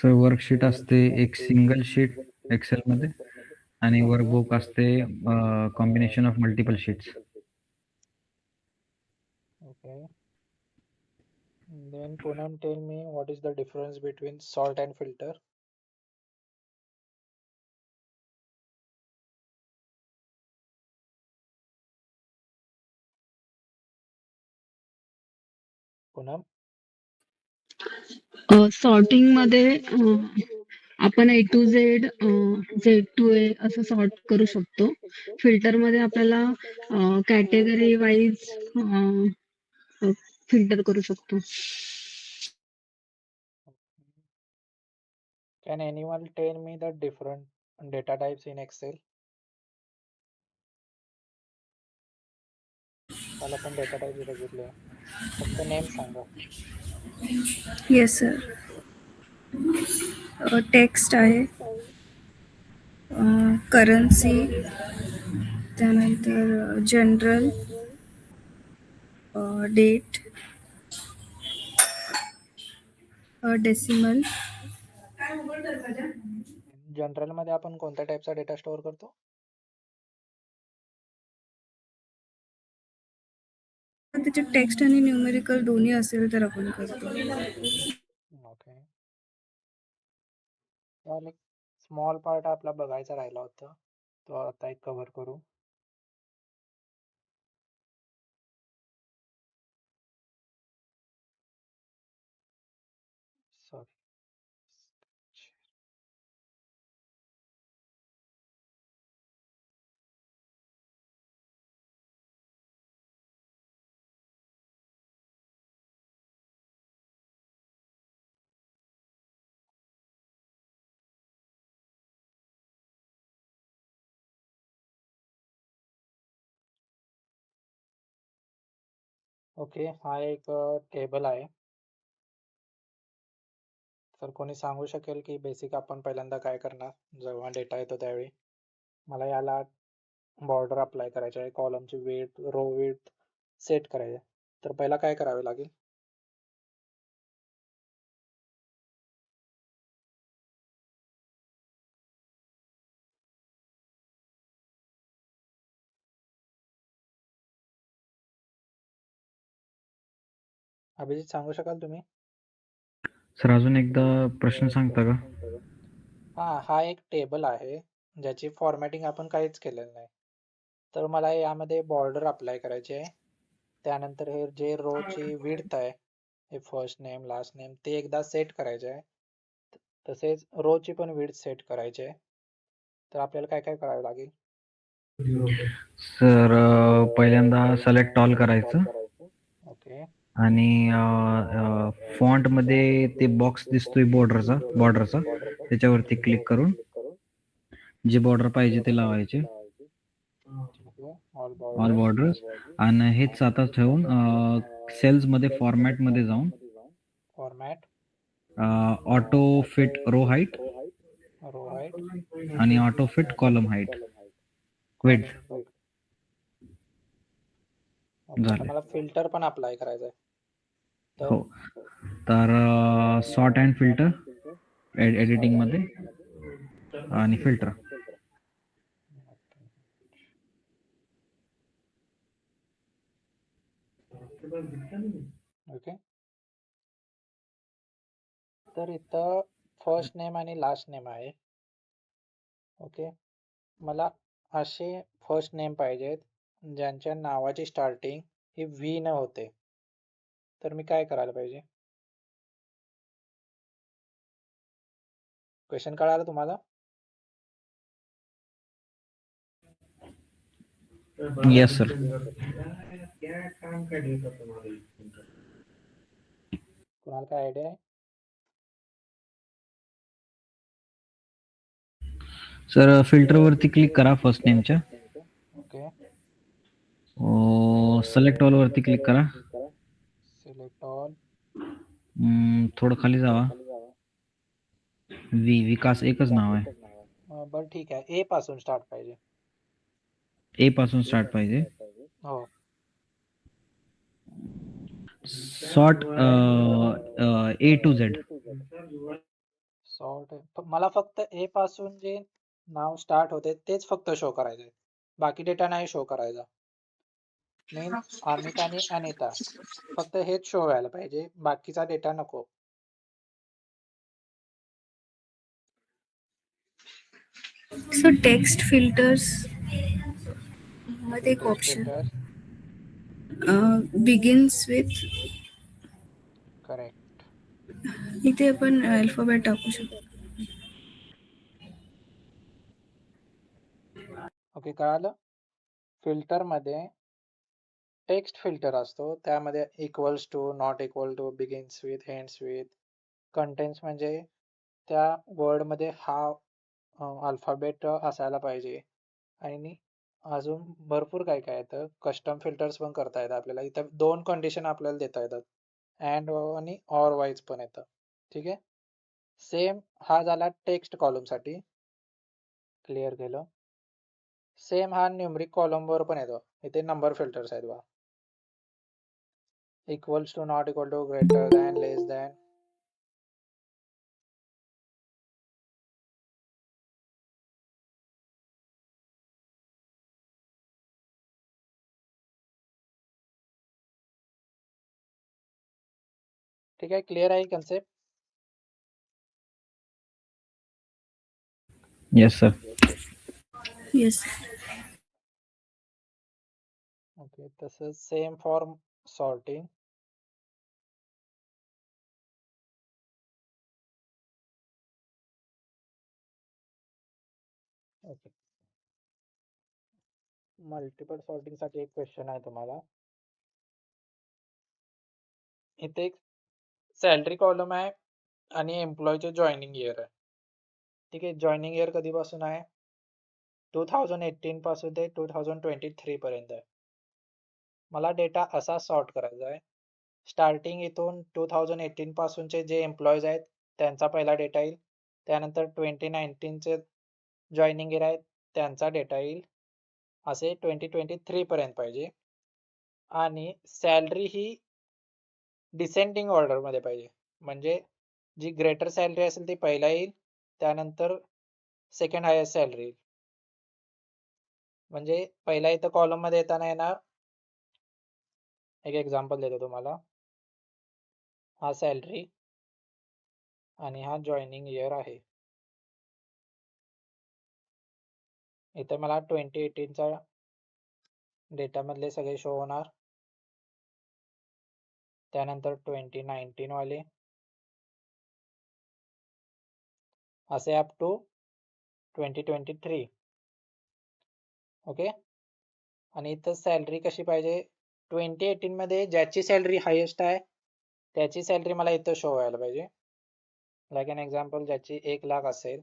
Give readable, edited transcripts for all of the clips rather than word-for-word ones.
Sir worksheet असते एक single sheet एक्सेलमध्ये आणि वर्कबुक असते combination of multiple sheets. Okay. Then Poonam, tell me what is the difference between sort and filter? Poonam? Sorting मध्ये आपण A to Z, Z to A असं sort करू शकतो. फिल्टर मध्ये आपल्याला कॅटेगरी वाईज फिल्टर करू शकतो. Can anyone tell me the different data types in Excel? काल आपण डेटा टाइप्स बघितले, फक्त नेम सांगा. Yes sir. टेक्स्ट आहे, करन्सी, त्यानंतर जनरल, डेट, डेसिमल. जनरल मध्ये आपण कोणत्या टाइपचा डेटा स्टोअर करतो? त्याचे टेक्स्ट आणि न्यूमेरिकल दोन्ही असेल तर आपण करतो. ओके. एक स्मॉल पार्ट आपला बघायचा राहिला होता, तो आता एक कव्हर करू. सॉरी. ओके, हा एक टेबल आहे. तर कोणी सांगू शकेल की बेसिक आपण पहिल्यांदा काय करणार जेव्हा डेटा येतो त्यावेळी? मला याला बॉर्डर अप्लाय करायचे आहे, कॉलमची विड्थ, रो विड्थ सेट करायचे. तर पहिला काय करावे लागेल? अभिजित सांगू शकाल तुम्ही? सर अजून एकदा प्रश्न सांगता का? हा एक टेबल आहे ज्याची फॉर्मॅटिंग आपण काहीच केलेलं नाही. तर मला यामध्ये बॉर्डर अप्लाय करायची आहे. त्यानंतर हे जे रोची विड्थ आहे, हे फर्स्ट नेम लास्ट नेम, ते एकदा सेट करायचे आहे. तसेच रोची पण विड्थ सेट करायची आहे. तर आपल्याला काय काय करावे लागेल? सर पहिल्यांदा सिलेक्ट ऑल करायचं ओके. आणि फॉन्टमध्ये ते बॉक्स दिसतोय बॉर्डरचा त्याच्यावरती क्लिक करून जे बॉर्डर पाहिजे ते लावायचे, ठीक आहे. All all borders. बॉर्डर्स. आणि हेच आता ठेवून सेल्समध्ये फॉर्मॅटमध्ये जाऊन format, auto fit row height row height, आणि auto fit column height width column width. Okay, आता झाले. मला फिल्टर पण अप्लाय करायचं आहे. तर हो, तर सॉर्ट अँड फिल्टर एडिटिंगमध्ये आणि फिल्टर. ओके. तर इथं फर्स्ट नेम आणि लास्ट नेम आहे. ओके, मला असे फर्स्ट नेम पाहिजेत ज्यांच्या नावाची स्टार्टिंग ही व्ही न होते. तर मी काय करायला पाहिजे? क्वेश्चन कळालं तुम्हाला? Yes sir. कुणाला काय आयडिया आहे? सर फिल्टरवरती क्लिक करा फर्स्ट नेमच्या. ओके. सिलेक्ट ऑल वरती क्लिक करा. Select all. थोडं खाली जावा. विकास एकच नाव आहे. बरं ठीक आहे, ए पासून स्टार्ट पाहिजे. ए पासून स्टार्ट पाहिजे. हो. Sort A to Z. Sort मला फक्त ए पासून जे नाव स्टार्ट होते तेच फक्त शो करायचे, बाकी डेटा नाही शो करायचा. मीन्स अमित आणि अनिता फक्त हेच शो व्हायला पाहिजे, बाकीचा डेटा नको. सो टेक्स्ट फिल्टर्स मध्ये एक text option filter begins with, correct. इथे आपण अल्फाबेट टाकू शकतो. ओके, कळालं. फिल्टर मध्ये टेक्स्ट फिल्टर असतो, त्यामध्ये equals to, not equal to, begins with, ends with. Contents म्हणजे त्या वर्ड मध्ये हा अल्फाबेट असायला पाहिजे. आणि अजून भरपूर काय काय येतं. कस्टम फिल्टर्स पण करता येतात आपल्याला. इथं 2 कंडिशन आपल्याला देता येतात, अँड आणि ऑर वाईज पण येतं. ठीक आहे. सेम हा झाला टेक्स्ट कॉलम साठी, क्लिअर केलं. सेम हा न्यूमरिक कॉलम वर पण येतो. इथे नंबर फिल्टर्स आहेत बघा. Equals to, not equal to, greater than, less than. ठीक आहे, क्लिअर आहे concept. Yes sir. Yes. Okay, तसंच same for sorting. Okay, multiple sorting साठी एक क्वेश्चन आहे तुम्हाला. इथे एक सॅलरी कॉलम आहे आणि एम्प्लॉयचे जॉईनिंग इयर आहे. ठीक आहे, जॉईनिंग इयर कधीपासून आहे? 2018 पासून ते 2023 पर्यंत आहे. मला डेटा असा सॉर्ट करायचा आहे. स्टार्टिंग इथून 2018 पासूनचे जे एम्प्लॉईज आहेत त्यांचा पहिला डेटा येईल, त्यानंतर 2019चे जॉईनिंग इयर आहेत त्यांचा डेटा येईल, असे 2023 पर्यंत पाहिजे. आणि सॅलरी ही डिसेंडिंग ऑर्डर मध्ये पाहिजे, म्हणजे जी ग्रेटर सॅलरी असेल ती पहिला येईल, त्यानंतर सेकंड हायेस्ट सॅलरी येईल. म्हणजे पहिला इथं कॉलम मध्ये येताना येणार, एक एक्झाम्पल देतो तुम्हाला. हा सॅलरी आणि हा जॉईनिंग इयर आहे. इथे मला 2018चा डेटा मधले सगळे शो होणार, त्यानंतर 2019 वाले, असे अप टू 2023. ओके. आणि इथं सॅलरी कशी पाहिजे? 2018 मध्ये ज्याची सॅलरी हायेस्ट आहे त्याची सॅलरी मला इथं शो व्हायला पाहिजे. लाईक अन एक्झाम्पल, ज्याची 1 लाख असेल,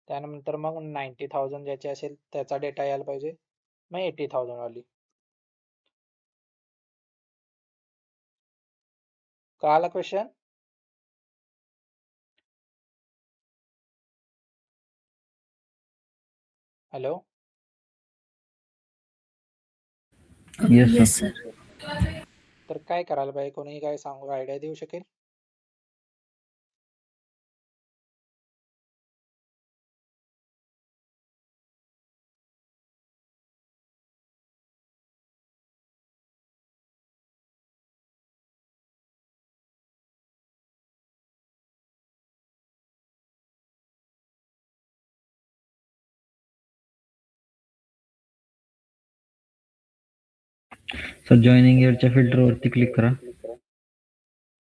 त्यानंतर मग 90,000 ज्याची असेल त्याचा डेटा यायला पाहिजे, मग 80,000 वाली. कळाला question? Hello. Yes, yes sir. Sir. तर काय करायला पाहिजे? कोणी काय सांगू, आयडिया देऊ शकेल? सर जॉईनिंग इयरच्या फिल्टरवरती क्लिक करा.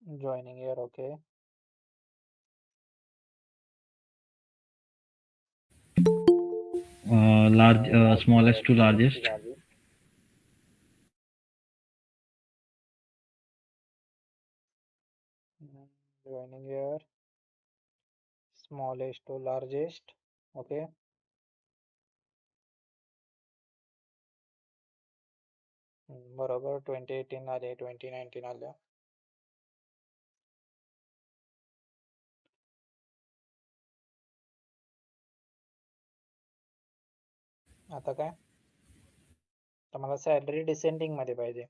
Joining year, okay. Large smallest to largest. Joining year smallest to largest, okay. बरोबर. 2018 आले, 2019 आलं. आता काय? तर मला सॅलरी डिसेंडिंग मध्ये पाहिजे.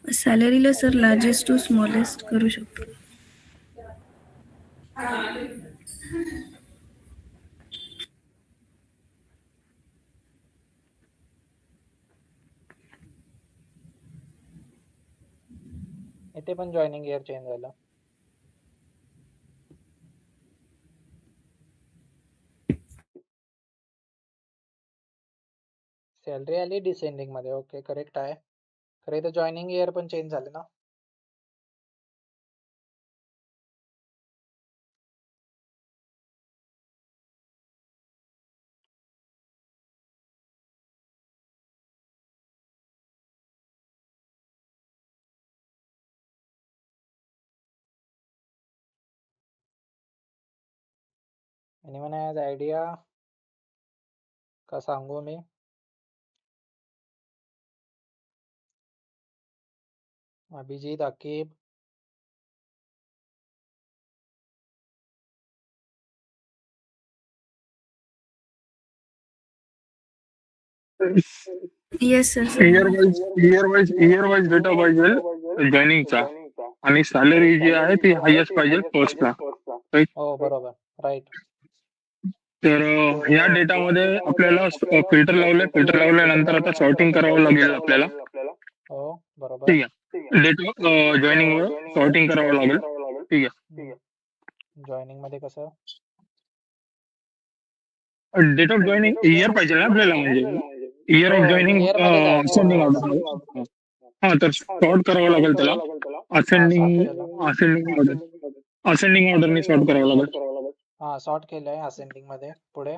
सॅलरीला सर लार्जेस्ट टू स्मॉलेस्ट करू शकतो. इथे पण जॉईनिंग इयर चेंज झालं. सॅलरी आली डिसेंडिंग मध्ये. ओके, करेक्ट आहे. खरं इथं जॉईनिंग इयर पण चेंज झालं ना. एनीवन हॅज आयडिया का सांगू मी? Abhijit, Aqib, yes sir. Year wise data पाहिजे जॉईनिंगचा, आणि सॅलरी जी आहे ती हायेस्ट पाहिजे फर्स्टला. हो बरोबर, राईट. तर ह्या डेटामध्ये आपल्याला फिल्टर लावल्यानंतर आता सॉर्टिंग करावं लागेल आपल्याला. हो बरोबर. ठीक आहे, डेट जॉईनिंग वर सॉर्टिंग करावं लागेल. ठीक आहे, जॉईनिंग मध्ये कसं? डेट ऑफ जॉईनिंग इयर पाहिजे ना आपल्याला, म्हणजे इयर ऑफ जॉईनिंग year मध्ये जायचं. असेंडिंग हो. ऑर्डर. हा, तर सॉर्ट करावं लागेल त्याला. असेंडिंग ऑर्डरनी सॉर्ट करावं लागेल. हा, सॉर्ट केलंय असेंडिंग मध्ये. पुढे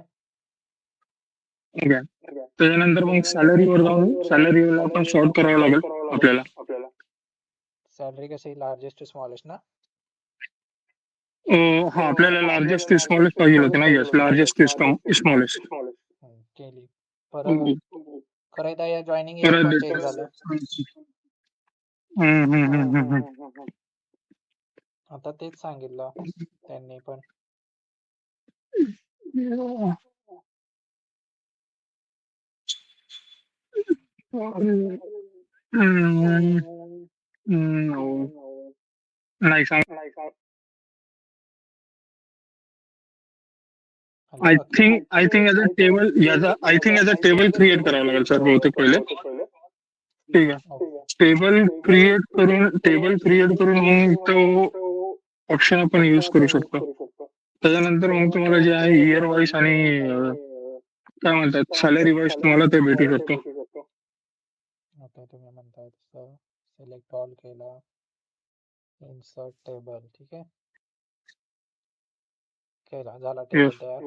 ओके, त्याच्यानंतर मग सॅलरीवर जाऊन सॅलरीवर आपण सॉर्ट करावं लागेल आपल्याला. सॅलरी कशी? लार्जेस्ट टू स्मॉलेस्ट ना. हा, आपल्याला लार्जेस्ट टू स्मॉलेस्ट पाहिजे होते ना. Yes, largest to smallest. केली. परत खरं इथं या जॉईनिंग इयर पण चेंज झालं. आता तेच सांगितलं त्यांनी पण. नाही सांग. I think as a table, याचा टेबल क्रिएट करावं लागेल सर बहुतेक पहिले. ठीक आहे, टेबल क्रिएट करून मग तो ऑप्शन आपण यूज करू शकतो. त्याच्यानंतर मग तुम्हाला जे आहे इयर वाईज आणि काय म्हणतात सॅलरी वाईज तुम्हाला ते भेटू शकतो. आता तुम्ही म्हणताय तसं सिलेक्ट ऑल केला, इन्सर्ट टेबल. ठीक आहे, केला, झाला टेबल तयार.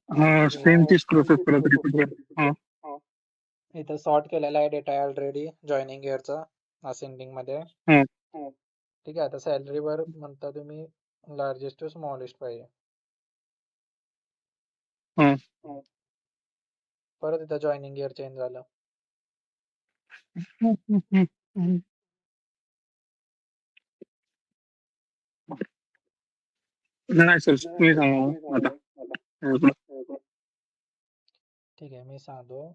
हा, सेम तीच प्रोसेस करत रिपीट. हा, इथं सॉर्ट केलेला आहे डेटा ऑलरेडी जॉईनिंग इयरचा असेंडिंग मध्ये. ठीक आहे, आता सॅलरी वर म्हणता तुम्ही लार्जेस्ट टू स्मॉलेस्ट पाहिजे. परत इथं जॉईनिंग इयर चेंज झालं. नाही सर, तुम्ही सांगा आता. ठीक आहे, मी सांगतो.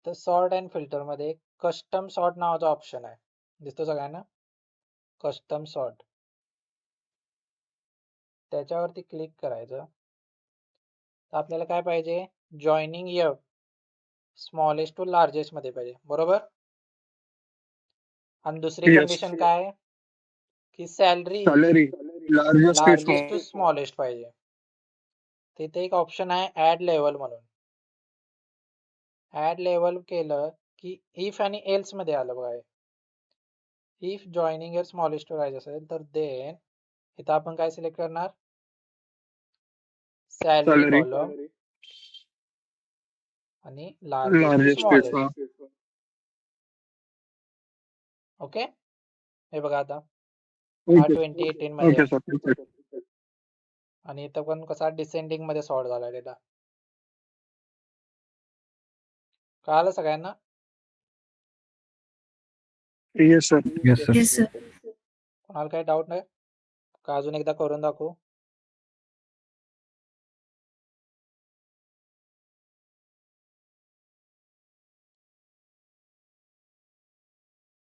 तर सॉर्ट अँड फिल्टर मध्ये कस्टम सॉर्ट नावाचा ऑप्शन आहे, दिसतो सगळ्यांना. कस्टम सॉर्ट, त्याच्यावरती क्लिक करायचं. तर आपल्याला काय पाहिजे? Joining year smallest to largest मध्ये पाहिजे, बरोबर. आणि दुसरी Yes. कंडिशन काय आहे? की salary salary largest to smallest पाहिजे. तिथे एक ऑप्शन आहे ऍड लेवल म्हणून. ऍड लेवल केलं की इफ आणि एल्स मध्ये आलं बघा. इफ जॉईनिंग इयर स्मॉलेस्ट राहायचं असेल तर देन इथं आपण काय सिलेक्ट करणार? सॅलरी कॉलम आणि लार्जेस्ट टू स्मॉलेस्ट. ओके, हे बघा आता हा 2018 मध्ये आहे. आणि इथं पण कसा डिसेंडिंग मध्ये सॉर्ट झाला डेटा. कळालं सगळ्यांना? Yes sir. Yes sir. कोणाला काही डाऊट नाही का? अजून एकदा करून दाखवू?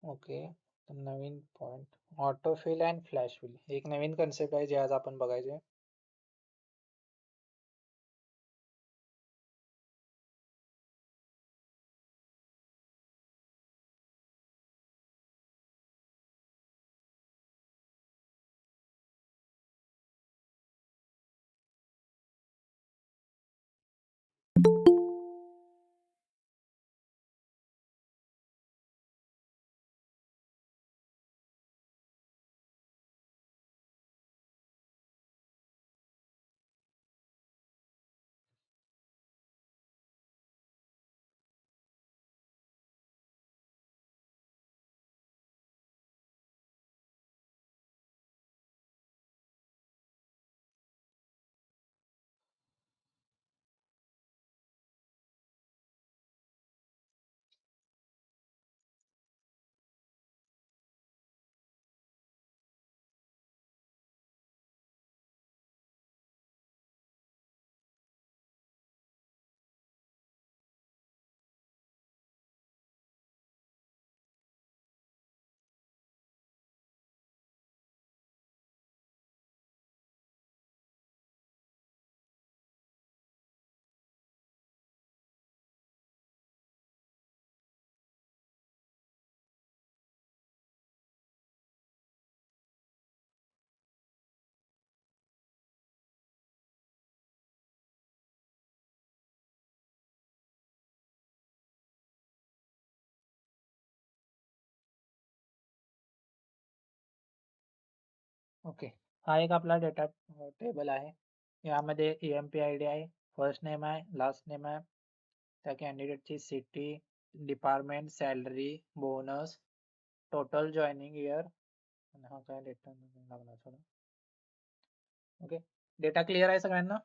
ओके, तर नवीन point autofill and flash fill, एक नवीन कन्सेप्ट आहे जे आज आपण बघायचे. ओके, हा एक आपला डेटा टेबल आहे. यामध्ये EMP ID आहे, फर्स्ट नेम आहे, लास्ट नेम आहे, त्या कॅन्डिडेटची city, department, salary, bonus, total joining year, आणि हा काय डेटा लागणार थोडा. ओके, डेटा क्लिअर आहे सगळ्यांना?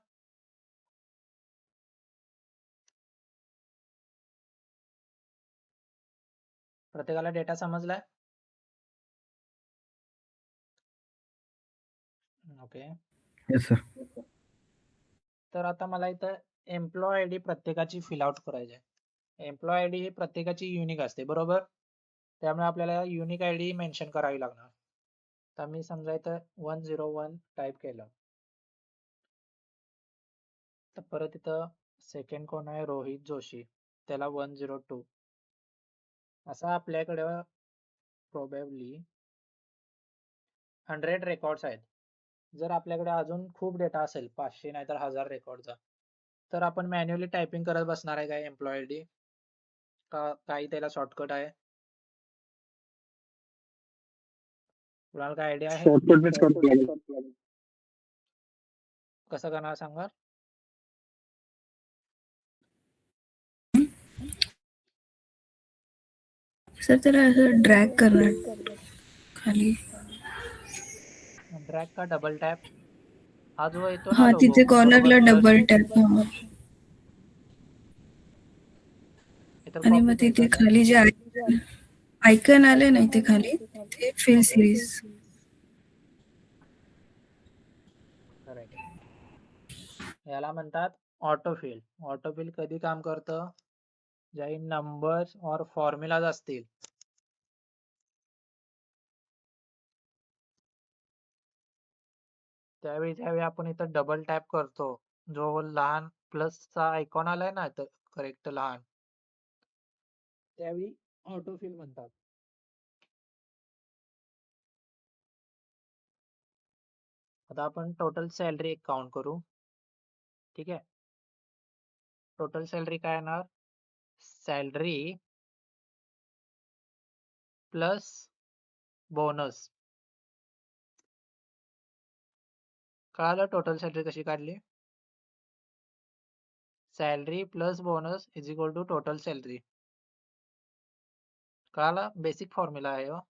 प्रत्येकाला डेटा समजलाय? Okay, yes sir. तर आता मला इथं एम्प्लॉय ID प्रत्येकाची फिल आउट करायची आहे. एम्प्लॉय ID ही प्रत्येकाची युनिक असते, बरोबर? त्यामुळे आपल्याला युनिक ID मेन्शन करावी लागणार. तर मी समजा इथं 101 टाईप केलं, तर परत इथं सेकंड कोण आहे, रोहित जोशी, त्याला 102. असं आपल्याकडं प्रोबॅबली 100 रेकॉर्ड्स आहेत. जर आपल्याकडे अजून खूप डेटा असेल, 500 नाहीतर 1000 रेकॉर्डचा, तर आपण मॅन्युअली टायपिंग करत बसणार आहे काय एम्प्लॉय ID, का काही त्याला शॉर्टकट आहे? कुणाला काय आयडिया आहे? शॉर्टकटनेच करावं लागेल. कसं करणार सांगा? सर त्याला असं ड्रॅग करणार खाली. ड्रॅग का डबल टॅप? हा जो येतो ना हा लोगो, तिथे कॉर्नरला बरोबर, डबल plus. टॅप. इथं आणि मग कॉपी तिथे करायचं. खाली जे आयकन आले ना इथे खाली, ते फिल सिरीज. करेक्ट. याला म्हणतात ऑटोफिल. ऑटोफिल कधी काम करतं? ज्याही नंबर्स और फॉर्म्युलाज असतील, त्यावेळी आपण इथं डबल टॅप करतो, जो लहान प्लसचा आयकॉन आलाय ना तर करेक्ट लहान, त्यावेळी ऑटोफिल म्हणतात. आता आपण टोटल सॅलरी एक काउंट करू. ठीक आहे, टोटल सॅलरी काय येणार? Salary plus bonus. कळालं टोटल सॅलरी कशी काढली? Salary plus bonus is equal to total salary. कळाला? बेसिक फॉर्म्युला आहे हो.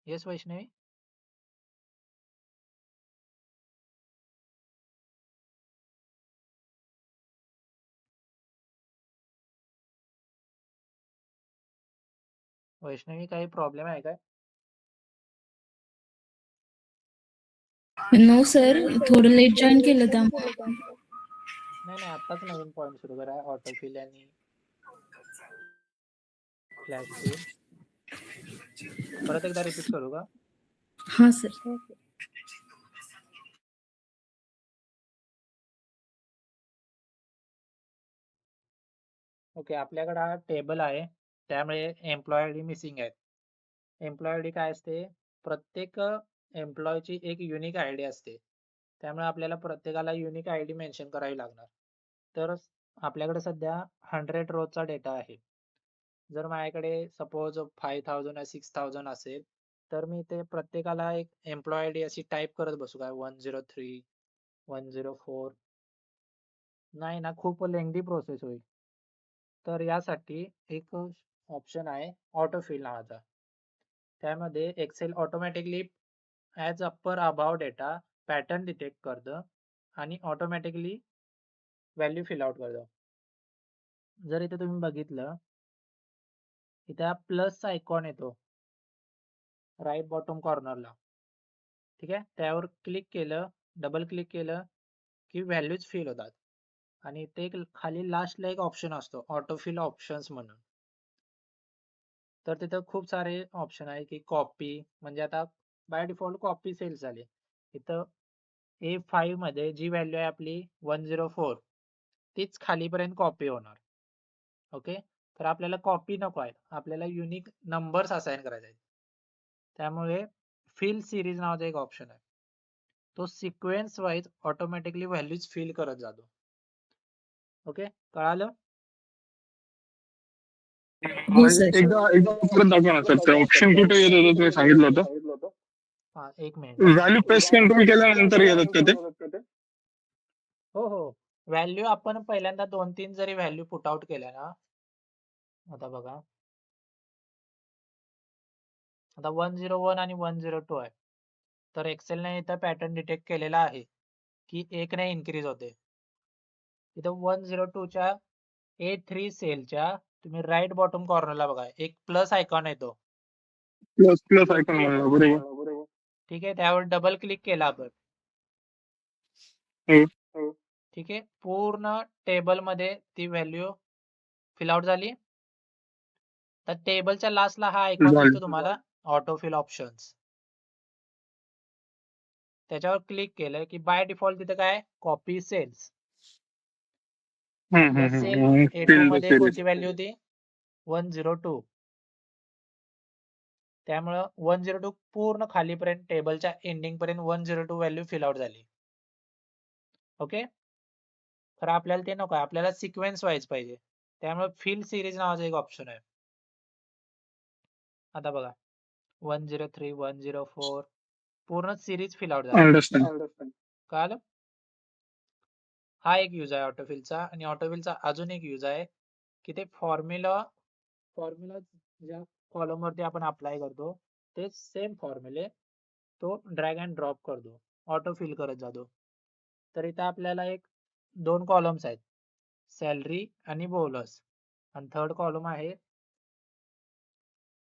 येस वैष्णवी? वैष्णवी काही प्रॉब्लेम आहे काय? नो सर, थोडं लेट जॉईन केलं त्यामुळे. नाही नाही, आताच नवीन पॉईंट सुरू करा, ऑटोफिल आणि फ्लॅश फिल. परत एकदा रिपीट करू का? हा सर. ओके, आपल्याकडे हा टेबल आहे, त्यामुळे एम्प्लॉय आय डी मिसिंग आहे. एम्प्लॉय आय डी काय असते? प्रत्येक एम्प्लॉयची एक युनिक आय डी असते, त्यामुळे आपल्याला प्रत्येकाला युनिक आय डी मेन्शन करावी लागणार. तर आपल्याकडे सध्या 100 रोजचा डेटा आहे. जर माझ्याकडे सपोज 5000 6000 असेल, तर मी ते प्रत्येकाला एक एम्प्लॉय आय डी अशी टाईप करत बसू काय 103 104? नाही ना, खूप लेंदी प्रोसेस होईल. तर यासाठी एक ऑप्शन आहे ऑटोफिल नावाचा. त्यामध्ये Excel automatically as upper above data pattern detect करतं आणि ऑटोमॅटिकली व्हॅल्यू फिल आउट करतं. जर इथे तुम्ही बघितलं, इथे हा प्लसचा आयकॉन येतो राईट बॉटम कॉर्नरला. ठीक आहे, त्यावर क्लिक केलं, डबल क्लिक केलं की व्हॅल्यूज फिल होतात. आणि ते एक खाली लास्टला एक ऑप्शन असतो ऑटोफिल ऑप्शन्स म्हणून. तर तिथं खूप सारे ऑप्शन आहे की कॉपी, म्हणजे आता बाय डिफॉल्ट कॉपी सेल्स झाली. इथं A5 मध्ये जी व्हॅल्यू आहे आपली 104, तीच खालीपर्यंत कॉपी होणार. ओके, तर आपल्याला कॉपी नको आहे, आपल्याला युनिक नंबर्स असाइन करायचे आहेत. त्यामुळे फिल सिरीज नावाचा एक ऑप्शन आहे, तो sequence wise automatically values fill करत जातो. ओके, कळालं? हो सर. एकदा परत दाखवा ना सर, ते ऑप्शन कुठे येत होतं तुम्ही सांगितलं होतं? हा, एक मिनिट. व्हॅल्यू पेस्ट कंट्रोल केल्यानंतर येतात का ते? हो हो, व्हॅल्यू आपण पहिल्यांदा 2-3 जरी व्हॅल्यू पुट आउट केल्या ना, आता बघा, आता 101 आणि 102 आहे, तर एक्सेलने इथं पॅटर्न डिटेक्ट केलेला आहे की 1 ने इन्क्रीज होते. इथं 102च्या A3 सेलच्या तुम्ही राईट बॉटम कॉर्नरला बघा, एक प्लस आयकॉन येतो. प्लस आयकॉन बरोबर. ठीक आहे, त्यावर डबल क्लिक केला आपण. हो. ठीक आहे, पूर्ण टेबल मध्ये ती व्हॅल्यू फिल आउट झाली. तर टेबलच्या लास्टला हा आयकॉन झाली. दिसतो तुम्हाला ऑटोफिल ऑप्शन्स, त्याच्यावर क्लिक केलं की बाय डिफॉल्ट तिथे काय कॉपी सेल्स. आपल्या सेल A2 मध्ये कोणती व्हॅल्यू होती? 102. त्यामुळं 102 पूर्ण खालीपर्यंत टेबलच्या एंडिंग पर्यंत 102 व्हॅल्यू फिल आउट झाली. ओके, तर आपल्याला ते नको आहे, आपल्याला सिक्वेन्स वाईज पाहिजे, त्यामुळे फिल सिरीज नावाचा एक ऑप्शन आहे. आता बघा 103 104 पूर्ण सिरीज फिल आउट झाली. अंडरस्टँड. कळालं? हा एक यूज आहे ऑटोफिलचा. आणि ऑटोफिलचा अजून एक यूज आहे की ते फॉर्म्युला ज्या कॉलम वरती आपण अप्लाय करतो ते सेम फॉर्म्युले तो ड्रॅग अँड ड्रॉप करतो, ऑटोफिल करत जातो. तर इथं आपल्याला एक 2 कॉलम्स आहेत, सॅलरी आणि बोनस, आणि थर्ड कॉलम आहे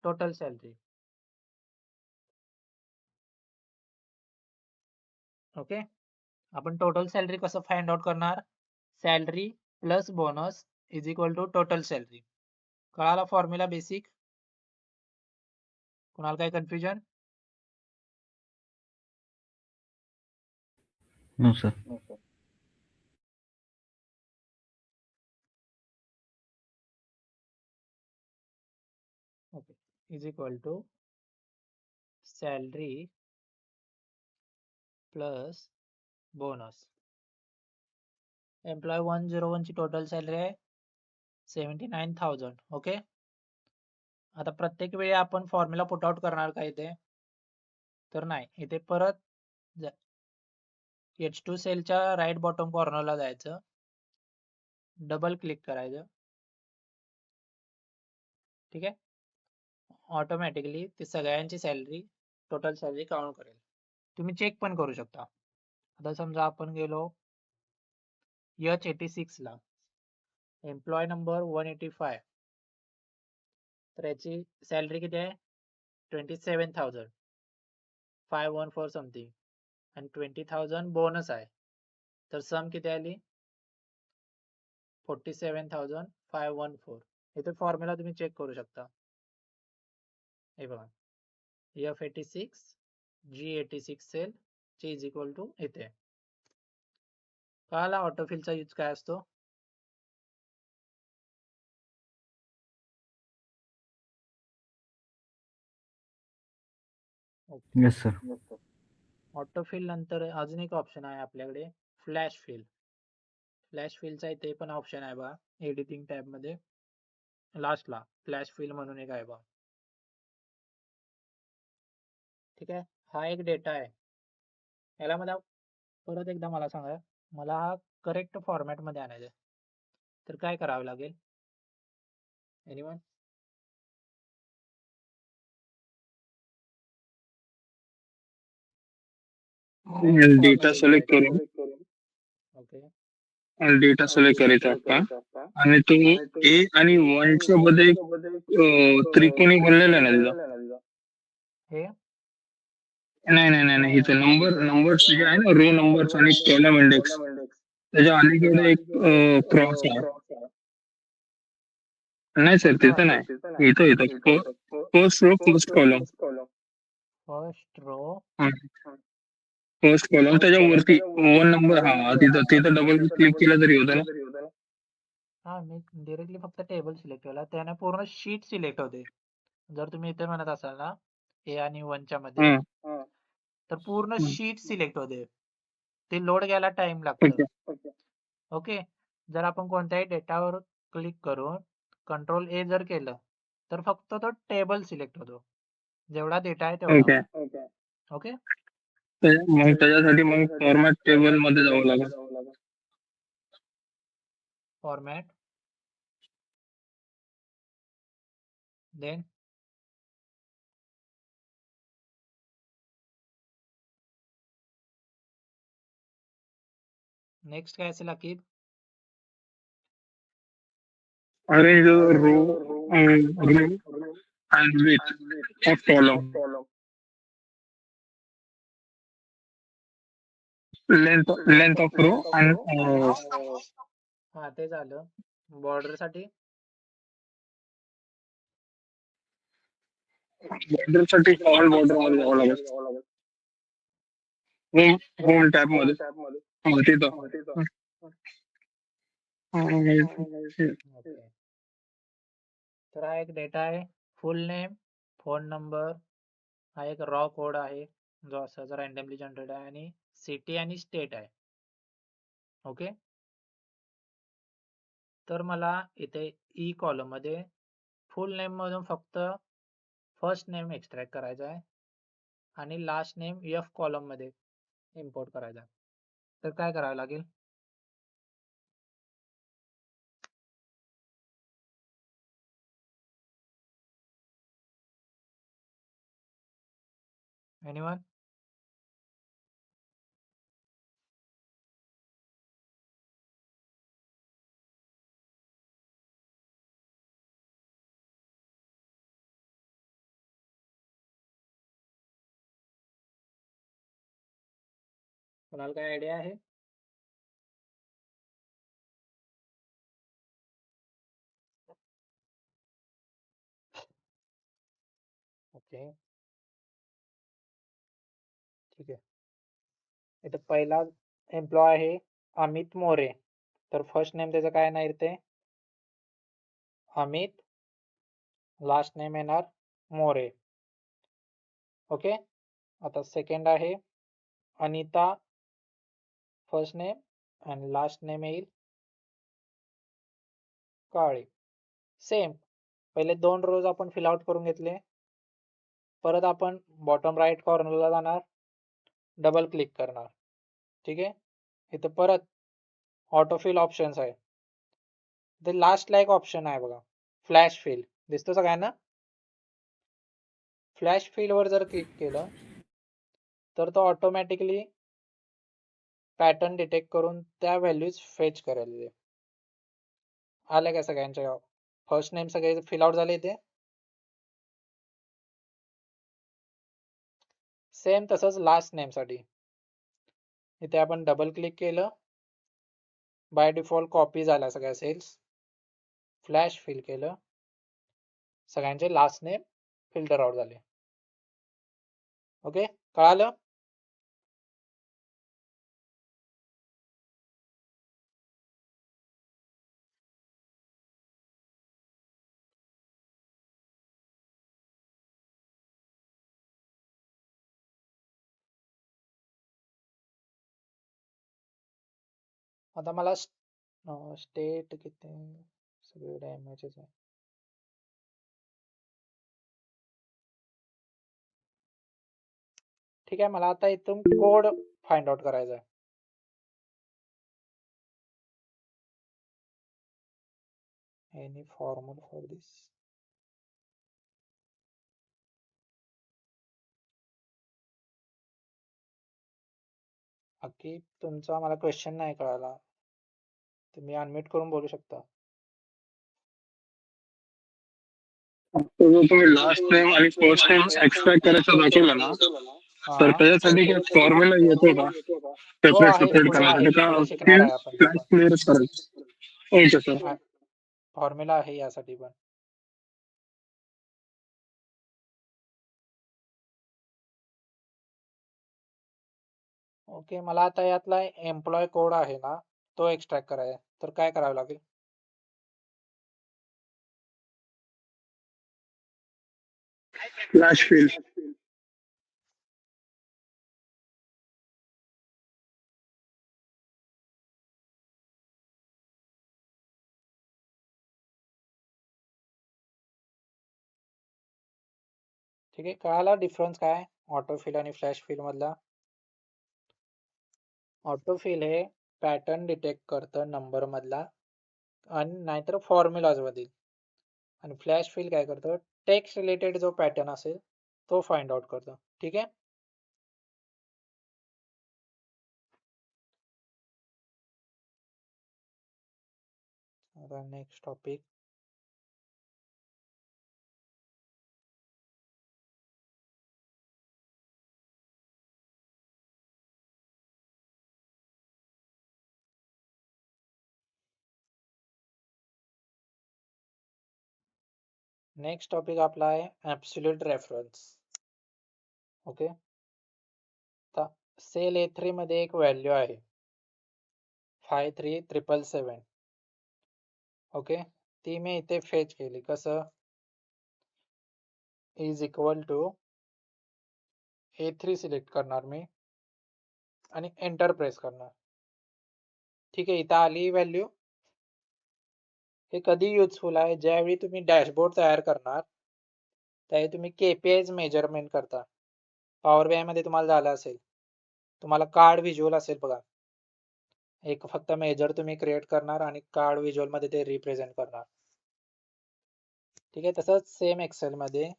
टोटल सॅलरी. ओके, आपण टोटल सॅलरी कसं फाइंड आउट करणार? Salary plus bonus is equal to total salary. कळाला फॉर्म्युला बेसिक? कुणाला काय confusion? No sir. Okay, is equal to salary plus bonus. Employee 101 ची total salary आहे 79,000. Okay, आता प्रत्येक वेळी आपण फॉर्म्युला पुट आउट करणार का इथे? तर नाही, इथे परत H2 सेलच्या राईट बॉटम कॉर्नरला जायचं, डबल क्लिक करायचं. ठीक आहे, ऑटोमॅटिकली ती सगळ्यांची सॅलरी टोटल सॅलरी काउंट करेल. तुम्ही चेक पण करू शकता. आता समजा आपण गेलो H86 ला, एम्प्लॉय नंबर 185, तर याची सॅलरी किती आहे? 27,514 समथिंग, आणि 20,000 बोनस आहे, तर सम किती आली? 47,514. इथे फॉर्म्युला तुम्ही चेक करू शकता. हे बघा F86 G86 सेल ची इज इक्वल टू इथे. कळाला ऑटोफिलचा यूज काय असतो? Yes sir. ऑटोफिल नंतर अजून एक ऑप्शन आहे आपल्याकडे फ्लॅश फिल. फ्लॅश फिलचा इथे पण ऑप्शन आहे बघा एडिटिंग टॅब मध्ये लास्टला फ्लॅश फिल म्हणून एक आहे बघा. ठीक आहे, हा एक डेटा आहे. याला मला परत एकदा मला सांगा, मला हा करेक्ट फॉर्मॅट मध्ये आणायचा आहे. तर काय करावं लागेल? एनीवन? डेटा सिलेक्ट करून ओके डेटा सिलेक्ट करायचा आपला आणि तो ए आणि 1 च्या मध्ये त्रिकोणी बनलेला आहे ना तिथं. हे नाही इथं नंबर्स जे आहे ना रो नंबर्स आणि कॉलम इंडेक्स त्याच्या अलीकडे एक क्रॉस आहे. नाही सर तिथं नाही, इथं first row first column. First row first column त्याच्यावरती 1 नंबर. हा तिथं डबल क्लिक केलं तरी होतं ना. हा मी डिरेक्टली फक्त टेबल सिलेक्ट केला त्याने पूर्ण शीट सिलेक्ट होते. जर तुम्ही इथे म्हणत असाल ना ए आणि 1 च्या मध्ये तर पूर्ण शीट सिलेक्ट होते. ते लोड घ्यायला टाइम लागतं. ओके, जर आपण कोणत्याही डेटावर क्लिक करून कंट्रोल ए जर केलं तर फक्त तो टेबल सिलेक्ट होतो, जेवढा डेटा आहे तेवढा. ओके मग त्याच्यासाठी मग फॉर्मॅट टेबल मध्ये जावं लागेल. फॉर्मॅट देन नेक्स्ट काय असेल Aqib? Arrange the row and width of column. Length of row and हा ते झालं. बॉर्डर साठी border साठी all border मध्ये जावं लागेल. होम टॅब मध्ये तिथं. ओके. तर हा एक डेटा आहे. फुल नेम, फोन नंबर, हा एक रॉ कोड आहे जो असाच रॅन्डमली जनरेट आहे आणि सिटी आणि स्टेट आहे. ओके, तर मला इथे ई कॉलम मध्ये फुल नेम मधून फक्त फर्स्ट नेम एक्सट्रॅक्ट करायचा आहे आणि लास्ट नेम एफ कॉलम मध्ये इम्पोर्ट करायचा आहे. तर काय करावं लागेल? एनीवन? कोणाला काय आयडिया आहे? ओके ठीक आहे. इथे पहिला एम्प्लॉय आहे अमित मोरे. तर फर्स्ट नेम त्याचं काय नाही ते अमित, लास्ट नेम येणार मोरे. ओके, आता सेकंड आहे अनिता, फर्स्ट नेम आणि लास्ट नेम येईल काळे. सेम पहिले 2 रोज आपण फिल आउट करून घेतले. परत आपण बॉटम राईट कॉर्नरला जाणार, डबल क्लिक करणार. ठीक आहे, इथं परत ऑटोफिल ऑप्शन्स आहे. ते लास्टला एक ऑप्शन आहे बघा फ्लॅश फिल, दिसतो सगळ्यांना? फ्लॅश फिल वर जर क्लिक केलं तर तो ऑटोमॅटिकली पॅटर्न डिटेक्ट करून त्या व्हॅल्यूज फेच करेल. आल्या का सगळ्यांच्या? फर्स्ट नेम सगळे फिल आउट झाले इथे? सेम तसंच लास्ट नेम साठी इथे आपण डबल क्लिक केलं, बाय डिफॉल्ट कॉपी झाल्या सगळ्या सेल्स. फ्लॅश फिल केलं, सगळ्यांचे लास्ट नेम फिल्टर आउट झाले. ओके, कळालं? आता मला स्टेट किती सगळे डॅमेजेस आहे. ठीक आहे, मला आता इथून कोड फाइंड आउट करायचा आहे. एनी फॉर्म्युला फॉर दिस. बाकी तुमचा मला क्वेश्चन नाही कळाला, तुम्ही अनम्यूट करून बोलू शकता. तो जो तुम्ही लास्ट नेम आणि फर्स्ट नेम एक्सट्रॅक्ट करायचं दाखवला ना, तर हा, त्याच्यासाठी काय फॉर्म्युला येतो का हो सेपरेट आहे, सेपरेट पुढे आहे, करण्यासाठी का पुढे शिकणार आहे आपण ते फ्लॅश पण. क्लिअरच करायचं? Okay sir. फॉर्म्युला आहे यासाठी पण. ओके, मला आता यातला एम्प्लॉय कोड आहे ना, तो एक्सट्रॅक्ट करायचा आहे. तर काय करावं लागेल? Flash field. ठीक आहे, कळाला डिफरन्स काय ऑटोफिल आणि फ्लॅश फिल मधला? ऑटोफिल हे पॅटर्न डिटेक्ट करतं नंबर मधला आणि नाहीतर फॉर्म्युलाज मधील, आणि फ्लॅश फिल काय करतं, टेक्स्ट रिलेटेड जो पॅटर्न असेल तो फाइंड आउट करतं. ठीक आहे, आता नेक्स्ट टॉपिक. नेक्स्ट टॉपिक आपला आहे ॲब्सोल्यूट रेफरन्स. ओके, आता सेल A3 मध्ये एक व्हॅल्यू आहे 53777. ओके, ती मी इथे फेच केली. कसं? Is equal to A3 select करणार मी आणि एंटर प्रेस करणार. ठीक आहे, इथं आली व्हॅल्यू. हे कधी युजफुल आहे? ज्यावेळी तुम्ही डॅशबोर्ड तयार करणार त्यावेळी तुम्ही KPIs मेजरमेंट करता. पॉवर BI मध्ये तुम्हाला झालं असेल, तुम्हाला कार्ड व्हिज्युअल असेल बघा, एक फक्त मेजर तुम्ही क्रिएट करणार आणि कार्ड व्हिज्युअल मध्ये ते रिप्रेझेंट करणार. ठीक आहे, तसंच सेम एक्सेल मध्ये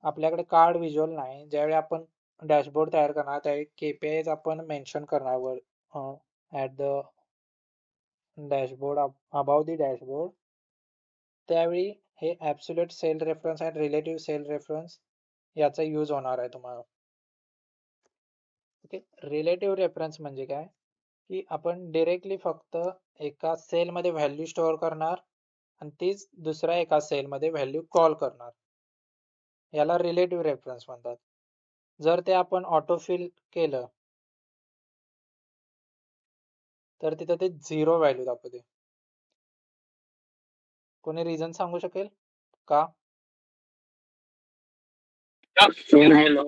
आपल्याकडे कार्ड व्हिज्युअल नाही. ज्यावेळी आपण डॅशबोर्ड तयार करणार त्यावेळी KPIs आपण मेन्शन करणार वर at the dashboard, above the dashboard. त्यावेळी हे ॲब्सोल्यूट सेल रेफरन्स आणि रिलेटिव्ह सेल रेफरन्स याचा यूज होणार आहे तुम्हाला. ओके, रिलेटिव्ह रेफरन्स म्हणजे काय की आपण डिरेक्टली फक्त एका सेलमध्ये व्हॅल्यू स्टोअर करणार आणि तीच दुसऱ्या एका सेलमध्ये व्हॅल्यू कॉल करणार, याला रिलेटिव्ह रेफरन्स म्हणतात. जर ते आपण ऑटोफिल केलं तर तिथं ते 0 व्हॅल्यू दाखवते. कोणी रिझन सांगू शकेल का? फॉर्म्युला.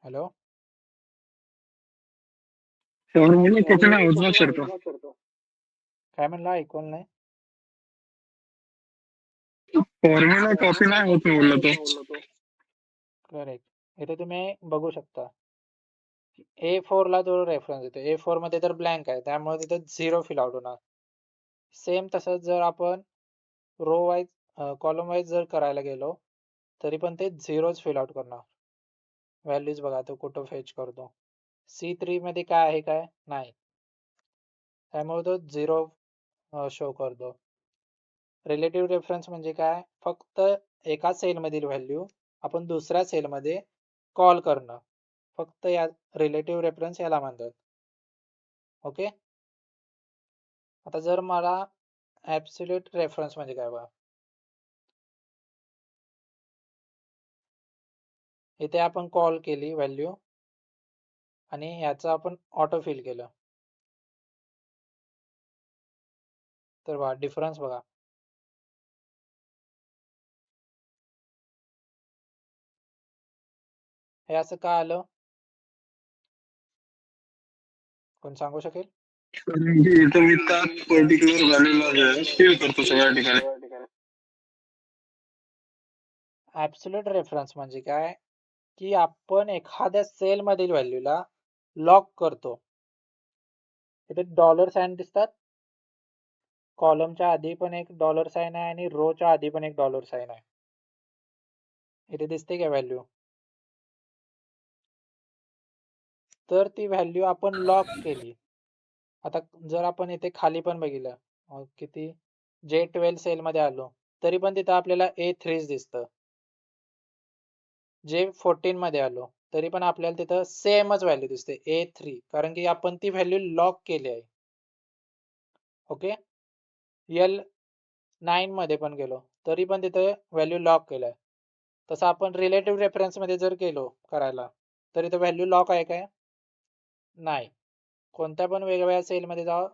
हॅलो, फॉर्म्युला कॉपी नाही होत ना सर तो. काय म्हणला? ऐकून नाही. फॉर्म्युला कॉपी नाही होत मी बोललो तो. करेक्ट. इथे तुम्ही बघू शकता A4 ला जो रेफरन्स येतो, A4 मध्ये तर ब्लँक आहे त्यामुळे तिथे 0 फिल आउट होणार. सेम तसंच जर आपण रो वाईज कॉलम वाईज जर करायला गेलो तरी पण ते 0च फिल आउट करणार. व्हॅल्यूज बघा तो कुठं फेच करतो. C3 मध्ये काय आहे काय नाही, त्यामुळे तो 0 शो करतो. रिलेटिव्ह रेफरन्स म्हणजे काय? फक्त एका सेलमधील व्हॅल्यू आपण दुसऱ्या सेलमध्ये कॉल करणं, फक्त या रिलेटिव्ह रेफरन्स याला म्हणतात. ओके, आता जर मला ॲब्सोल्यूट रेफरन्स म्हणजे काय बघा, इथे आपण कॉल केली व्हॅल्यू आणि याचं आपण ऑटो फिल केलं. तर बघा डिफरन्स बघा. हे असं का आलं? कोण सांगू शकेल? कारण की इथं मी त्याच पर्टिक्युलर व्हॅल्यूला सेव्ह करतो सगळ्या ठिकाणी. ऍब्सोल्यूट रेफरन्स म्हणजे काय की आपण एखाद्या सेल मधील व्हॅल्यूला लॉक करतो. इथे डॉलर साइन दिसतात. कॉलमच्या आधी पण एक डॉलर साइन आहे आणि रोच्या आधी पण एक डॉलर साइन आहे. इथे दिसते का व्हॅल्यू? तर ती व्हॅल्यू आपण लॉक केली. आता जर आपण इथे खाली पण बघितलं किती J12 सेल मध्ये आलो तरी पण तिथं आपल्याला A3 दिसतं. J14 मध्ये आलो तरी पण आपल्याला तिथं सेमच व्हॅल्यू दिसते A3, कारण की आपण ती व्हॅल्यू लॉक केली आहे. ओके. L9 मध्ये पण गेलो तरी पण तिथे व्हॅल्यू लॉक केलाय. तसं आपण रिलेटिव्ह रेफरन्स मध्ये जर गेलो करायला तर इथं व्हॅल्यू लॉक आहे काय? नाही. कोणत्या पण वेगवेगळ्या सेल मध्ये जावा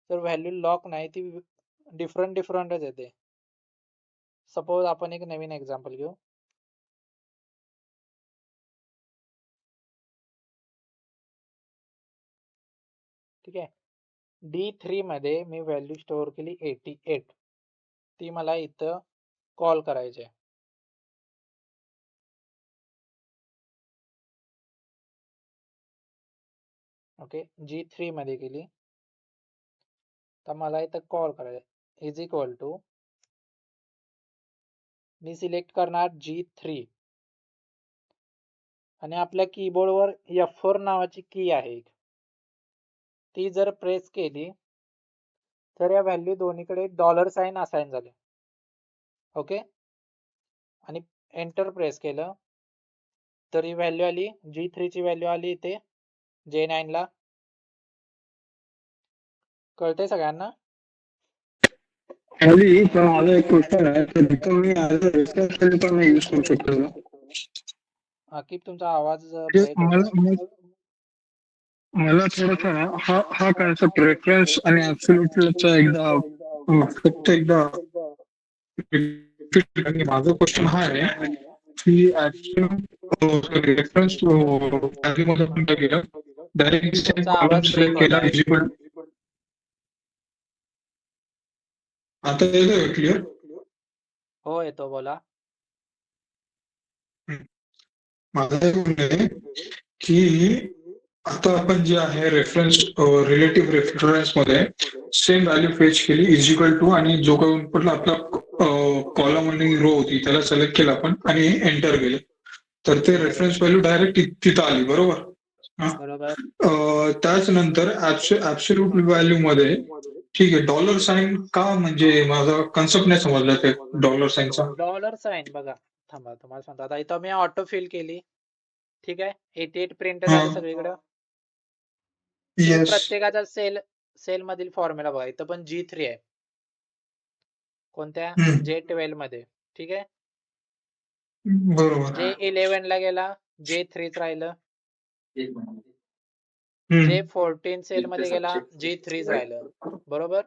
तर व्हॅल्यू लॉक नाही, ती डिफरंटच येते. सपोज आपण एक नवीन एक्झाम्पल घेऊ. ठीक आहे. D3 मध्ये मी व्हॅल्यू स्टोअर केली 88. ती मला इथं कॉल करायची आहे. ओके. G3 मध्ये गेली तर मला इथं कॉल करायचं इज इक्वल टू, मी सिलेक्ट करणार G3 आणि आपल्या कीबोर्डवर F4 नावाची की आहे, ती जर प्रेस केली तर या व्हॅल्यू दोन्हीकडे डॉलर साइन असाइन झाले. ओके. आणि एंटर प्रेस केलं तर ही व्हॅल्यू आली, G3 ची व्हॅल्यू आली इथे J9 ला. कळतंय सगळ्यांना? आली, पण माझा एक क्वेश्चन आहे, तर तिथं मी ऍज अ रेफरन्स व्हॅल्यू पण यूज करू शकतो ना? आकिब तुमचा आवाज म्हणजे ब्रेक होतोय. मला थोडंसं ना हा कन्सेप्ट रेफरन्स आणि ऍब्सोल्यूटचा फक्त एकदा repeat करा. माझा क्वेश्चन हा आहे की रेफरन्स व्हॅल्यू मध्ये आपण काय केलं, डायरेक्ट सेम तुमचा कॉलम आवाज ब्रेक सिलेक्ट केला होताय. इजिबल. आता येतोय क्लिअर? हो येतो, बोला. माझं हे म्हणणं आहे की आता आपण जे आहे रेफरन्स रिलेटिव्ह रेफरन्स मध्ये सेम व्हॅल्यू फेच केली इजिकल टू, आणि जो काही इनपुटला आपला कॉलम आणि रो होती त्याला सिलेक्ट केलं आपण आणि एंटर केलं, तर ते रेफरन्स व्हॅल्यू डायरेक्ट तिथं आली, बरोबर? बरोबर. त्याच नंतर ऍब्सोल्यूट व्हॅल्यू मध्ये ठीक आहे डॉलर साइन का, म्हणजे माझा कन्सेप्ट नाही समजला ते डॉलर साइनचा. डॉलर साइन बघा, थांबा तुम्हाला सांगतो. आता इथं मी ऑटो फिल केली, ठीक आहे. 88 प्रिंट झालं सगळीकडं. येस. प्रत्येकाचा सेल मधील फॉर्म्युला बघा. इथं पण G3 आहे. कोणत्या? J12 मध्ये. ठीक आहे. बरोबर. J11 ला गेला, J3 राहिलं. J14 सेल मध्ये गेला, G3 राहिलं, बरोबर?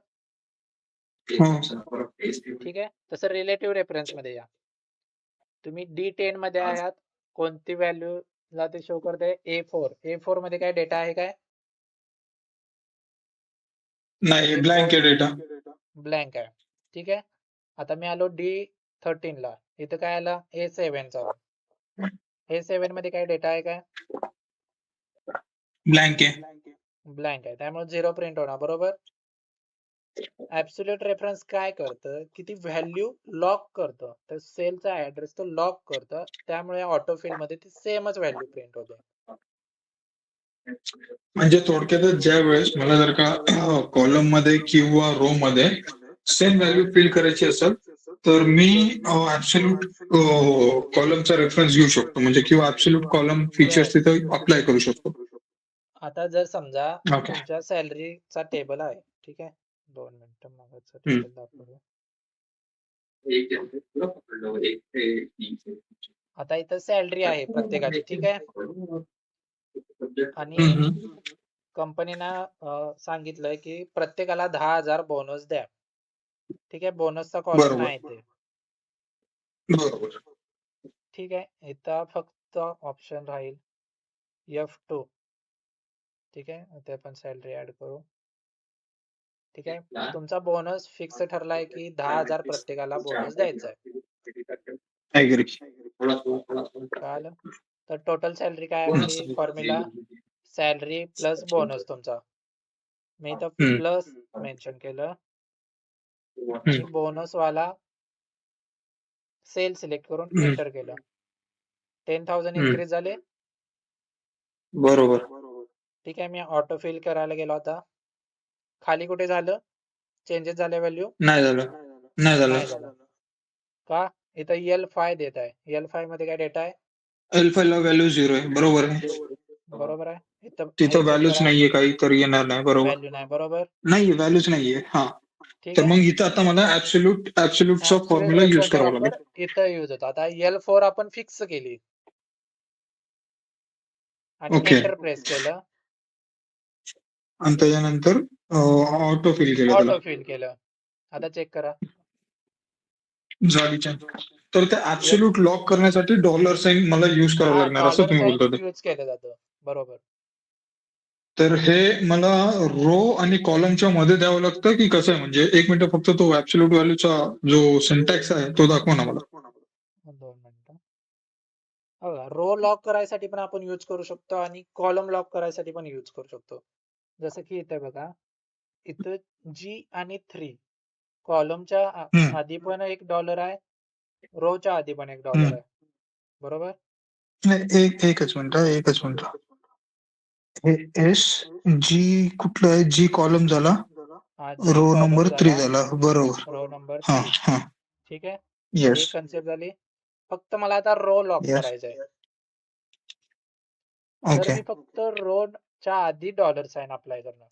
ठीक आहे. तसं रिलेटिव्ह रेफरन्स मध्ये या. तुम्ही D10 मध्ये आहात, कोणती व्हॅल्यू ला ते शो करते? A4 मध्ये काय डेटा आहे काय? नाही, ब्लँक आहे डेटा. ब्लँक आहे. ठीक आहे. आता मी आलो D13 ला, इथं काय आला? A7 चा. A7 मध्ये काय डेटा आहे काय? ब्लँक आहे. ब्लँक आहे, त्यामुळे 0 प्रिंट होणार, बरोबर? ऍब्सोल्यूट रेफरन्स काय करतं की ती व्हॅल्यू लॉक करतं, तर सेलचा ऍड्रेस तो लॉक करतं, त्यामुळे ऑटो फिल मध्ये ती सेमच व्हॅल्यू प्रिंट होते. म्हणजे थोडक्यातच ज्या वेळेस मला जर का कॉलम मध्ये किंवा रो मध्ये सेम व्हॅल्यू फिल करायची असेल तर मी ऍब्सोल्यूट कॉलमचा रेफरन्स घेऊ शकतो, म्हणजे किंवा ऍब्सोल्यूट कॉलम फीचर्स तिथे अप्लाय करू शकतो. आता जर समजा ओके. तुमच्या सॅलरीचा टेबल आहे, ठीक आहे. 2 मिनिटं मागचं टेबल दाखवतो. आता इथं सॅलरी आहे प्रत्येकाची, ठीक आहे. आणि कंपनीनं सांगितलंय की प्रत्येकाला 10,000 बोनस द्या, ठीक आहे. बोनसचा कॉलम बरोबर. नाही ते, बरोबर. ठीक आहे. इथं फक्त ऑप्शन राहील F2, ठीक आहे. ते आपण सॅलरी ऍड करू, ठीक आहे. तुमचा बोनस फिक्स ठरलाय की 10,000 प्रत्येकाला बोनस द्यायचा आहे, ऍग्री. कळालं. तर टोटल सॅलरी काय आपली फॉर्म्युला, सॅलरी प्लस बोनस तुमचा. मी इथं प्लस मेन्शन केलं आणि बोनस वाला सेल सिलेक्ट करून एंटर केलं. 10,000 इन्क्रीज झाले, बरोबर. ठीक आहे. मी ऑटो फिल करायला गेलो, आता खाली कुठे झालं चेंजेस झाले व्हॅल्यू? नाही झालं. नाही नाही झालं. झालं का? इथं L5 देत आहे. L5 मध्ये काय डेटा आहे? L5 ला व्हॅल्यू 0 आहे. बरोबर आहे. बरोबर आहे. इथं हे तिथं check व्हॅल्यूच करा, नाहीये, काही तर येणार नाही. बरोबर व्हॅल्यू नाही, बरोबर, नाही, व्हॅल्यूच नाहीये. हा, ठीक तर आहे. मग इथं आता मला ऍब्सोल्यूटचा ऍब्सोल्यूट फॉर्म्युला युज रेफरन्सचा करावा वापर लागेल. इथं यूज होतो. आता L4 आपण फिक्स केली आणि ओके. एंटर प्रेस केलं, आणि त्याच्यानंतर ऑटो फिल केलं त्याला. ऑटो फिल केलं. आता चेक करा, झालीच्या. तर ते ऍब्सोल्यूट लॉक करण्यासाठी डॉलर साइन मला युज करावं हा लागणार, असं डॉलर तुम्ही साइन बोलता ते. यूज केलं जातं, बरोबर. तर हे मला रो आणि कॉलमच्या मध्ये द्यावं लागतं की कसं आहे? म्हणजे एक मिनिट, फक्त तो ऍब्सोल्यूट व्हॅल्यूचा जो सिंटॅक्स आहे तो दाखवा ना मला. 2 मिनिटं. रो लॉक करायसाठी पण आपण यूज करू शकतो आणि कॉलम लॉक करायसाठी पण यूज करू शकतो. जसं की इथे बघा, इथं G आणि 3 कॉलमच्या आधी पण $1 आहे, रोच्या आधी पण $1 आहे, बरोबर. नाही, एकच मिनिट. हे एस जी कुठलं आहे? जी कॉलम झाला, G रो कॉलम नंबर 3 झाला, झाला. बरोबर. रो नंबर हा 3, हा. ठीक आहे. येस. ही कन्सेप्ट झाली. फक्त मला आता रो लॉक येस. करायचा आहे, तर ओके. मी फक्त रोच्या आधी डॉलर साइन अप्लाय करणार,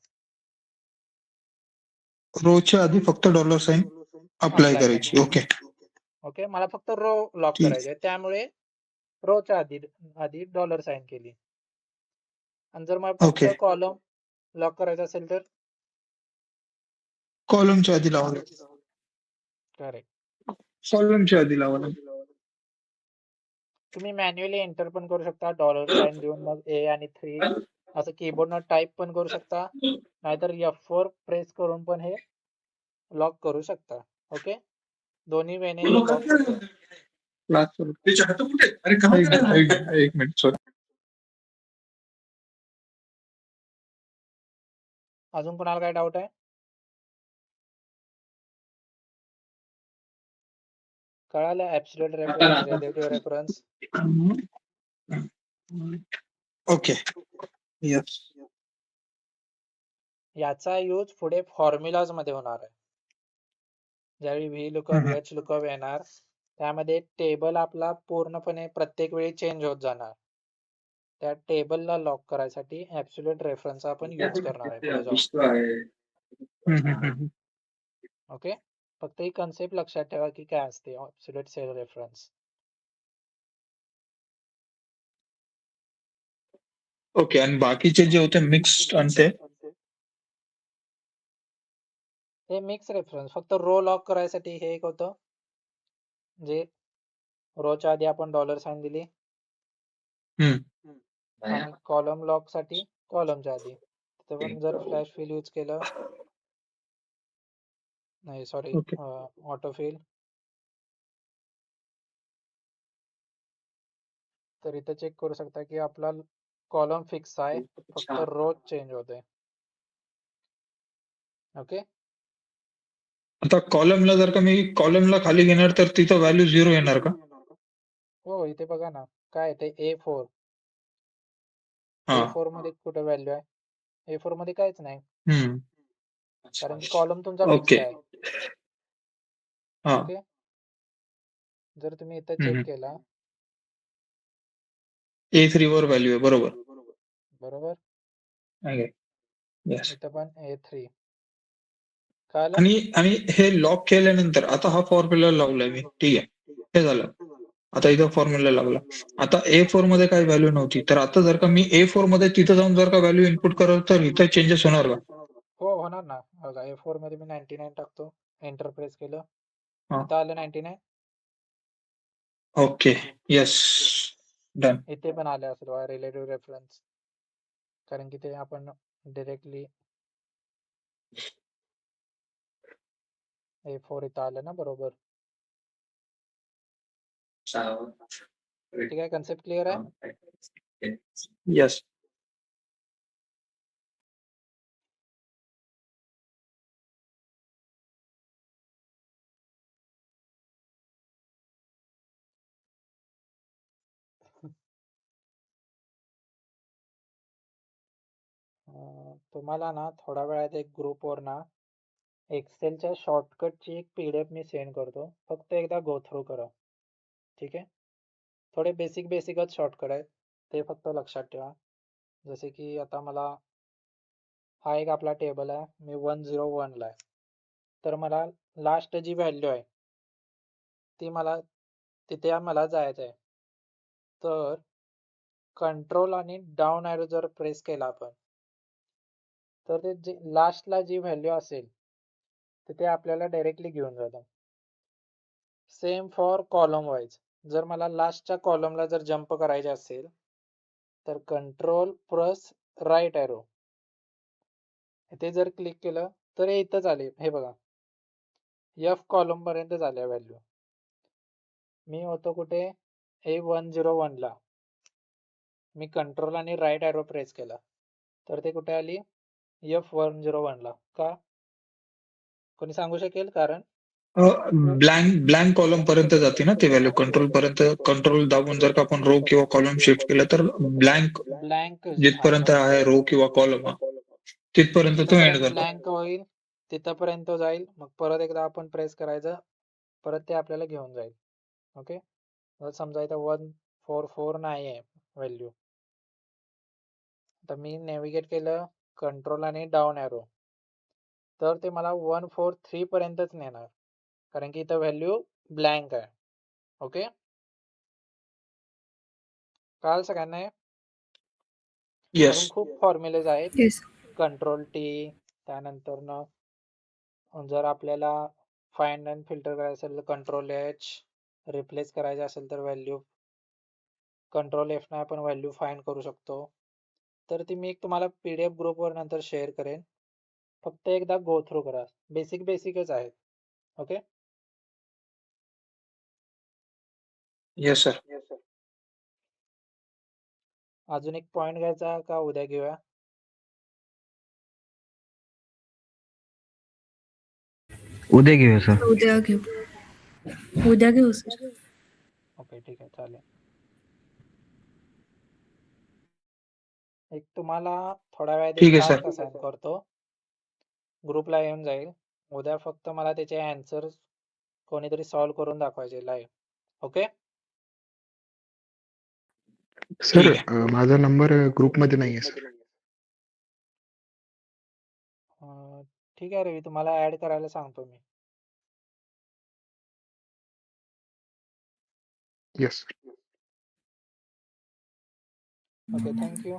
रोच्या आधी फक्त डॉलर साइन अप्लाय अप्लाय करायची. करणार. ओके. ओके, मला फक्त रो लॉक ठीक. करायचे, त्यामुळे रोच्या आधी डॉलर साइन केली. आणि जर मला फक्त ओके. कॉलम लॉक करायचा असेल तर कॉलमच्या आधी लावा. करेक्ट. कॉलमच्या आधी लावा. तुम्ही मॅन्युअली एंटर पण करू शकता, डॉलर साइन देऊन मग A आणि 3 असं कीबोर्डनं टाईप पण करू शकता, नाहीतर F4 प्रेस करून पण हे लॉक करू शकता. ओके, दोन्ही वेने हे लॉक होतं. एक मिनिट, सॉरी. अजून कोणाला काय डाऊट आहे? कळालं? Absolute reference, relative reference. Okay. Yes. याचा यूज पुढे फॉर्म्युलाज मध्ये होणार आहे. ज्यावेळी व्ही लुकअप, एच लुकअप येणार, त्यामध्ये टेबल आपला पूर्णपणे प्रत्येक वेळी चेंज होत जाणार. त्या टेबलला लॉक करायसाठी ऍब्सोल्यूट रेफरन्स आपण यूज करणार आहे पुढे जाऊन. ओके, फक्त ही कन्सेप्ट लक्षात ठेवा की काय असते ऍब्सोल्यूट सेल रेफरन्स. ओके. आणि बाकीचे जे होते मिक्स्ड आणि ते हे मिक्स रेफरन्स, फक्त रो लॉक करायसाठी हे एक होतं, जे रोच्या आधी आपण डॉलर साइन दिली, आणि कॉलम लॉक साठी कॉलमच्या आधी. तिथे पण जर फ्लॅश फिल यूज केलं, नाही सॉरी, ऑटो फिल, तर इथं चेक करू शकता की आपला कॉलम फिक्स आहे, फक्त रो चेंज होते. ओके, आता कॉलमला जर का मी कॉलमला खाली घेणार तर तिथं व्हॅल्यू 0 येणार का? हो, इथे बघा ना काय ते A4. हा. A4 मध्ये कुठे व्हॅल्यू आहे? A4 मध्ये काहीच नाही, कारण की कॉलम तुमचा फिक्स ओके. आहे. हा. ओके, जर तुम्ही इथं चेक केला, A3 वर व्हॅल्यू आहे. बरोबर. बरोबर, येस. इथं पण A3. कळालं? आणि हे लॉक केल्यानंतर आता हा फॉर्म्युला लावलाय मी, ठीक आहे, हे झालं. आता इथं फॉर्म्युला लागला. आता A4 मध्ये काही व्हॅल्यू नव्हती, तर आता जर का मी A4 मध्ये तिथं जाऊन जर का व्हॅल्यू इनपुट करत तर इथं चेंजेस होणार का? हो होणार ना. बघा A4 मध्ये मी 99 टाकतो, एंटर प्रेस केलं, हा. इथं आलं 99. Okay, yes, done. इथे पण आले असेल बघा रिलेटिव्ह रेफरन्स, कारण की ते आपण डिरेक्टली A4 इथं आलं ना बरोबर. ठीक आहे, कन्सेप्ट क्लिअर आहे. येस. तुम्हाला ना थोड्या वेळात एक ग्रुपवर ना एक्सेलच्या शॉर्टकटची एक PDF मी सेंड करतो, फक्त एकदा गो थ्रू करा. ठीक आहे, थोडे बेसिकच शॉर्टकट आहेत, ते फक्त लक्षात ठेवा. जसे की आता मला हा एक आपला टेबल आहे, मी 101 ला आहे, तर मला लास्ट जी व्हॅल्यू आहे ती मला तिथे मला जायचं आहे. तर कंट्रोल आणि डाऊन ॲरो जर प्रेस केला आपण, तर ते जे लास्टला जी व्हॅल्यू असेल तर ते आपल्याला डायरेक्टली घेऊन जातं. सेम फॉर कॉलम वाईज, जर मला लास्टच्या कॉलमला जर जम्प करायचे असेल तर कंट्रोल प्लस राईट ॲरो इथे जर क्लिक केलं तर हे इथंच आले. हे बघा F कॉलम पर्यंत झाल्या व्हॅल्यू. मी होतो कुठे A101 ला, मी कंट्रोल आणि राईट ॲरो प्रेस केला तर ते कुठे आली F101 ला. का? कोणी सांगू शकेल कारण? ब्लँक कॉलम पर्यंत जाते ना ते व्हॅल्यू. कंट्रोल पर्यंत, कंट्रोल दाबून जर का आपण रो किंवा कॉलम शिफ्ट केलं तर ब्लँक जिथपर्यंत आहे रो किंवा कॉलम तिथपर्यंत तो एंड करतो. ब्लँक होईल, तिथपर्यंत जाईल, मग परत एकदा आपण प्रेस करायचं, परत ते आपल्याला घेऊन जाईल. ओके, समजा इथं 144 नाही आहे व्हॅल्यू, तर मी नेव्हिगेट केलं कंट्रोल आणि डाऊन ॲरो, तर ते मला 143 पर्यंतच नेणार, कारण की इथं व्हॅल्यू ब्लँक आहे. ओके, कळालं सगळ्यांना? अजून खूप फॉर्म्युलेज आहेत, येस. कंट्रोल T, त्यानंतर न जर आपल्याला फाइंड अँड फिल्टर करायचं असेल तर कंट्रोल H, रिप्लेस करायचं असेल तर व्हॅल्यू कंट्रोल F ने आपण व्हॅल्यू फाइंड करू शकतो. तर ती मी तुम्हाला PDF ग्रुपवर नंतर शेअर करेन, फक्त एकदा गो थ्रू करा, बेसिकच आहेत. Okay, yes sir. अजून एक पॉइंट घ्यायचा का उद्या घेऊया? उद्या घेऊया सर. उद्या घेऊ सर. ओके, ठीक आहे, चालेल. एक तुम्हाला थोड्या वेळात ठीक एक आहे, सर. टास्क असाइन करतो, ग्रुपला येऊन जाईल. उद्या फक्त मला त्याचे आन्सर कोणीतरी सॉल्व करून दाखवायचे लाईव्ह. ओके, सर माझा नंबर ग्रुपमध्ये नाहीये सर. ठीक आहे रवी, तुम्हाला ऍड करायला सांगतो मी. येस. Okay, thank you.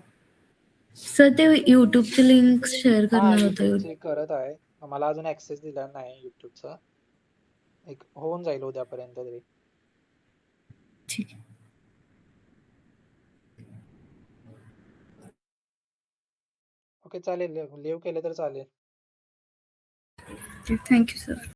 सर ते युट्यूबची लिंक शेअर हा, करणार होते. युट्यूबची करत आहे, मला अजून ऍक्सेस दिला नाही युट्यूबचा, एक होऊन जाईल उद्यापर्यंत तरी. ठीक आहे. ओके, चालेल, लिव्ह केले तर चालेल. Thank you sir.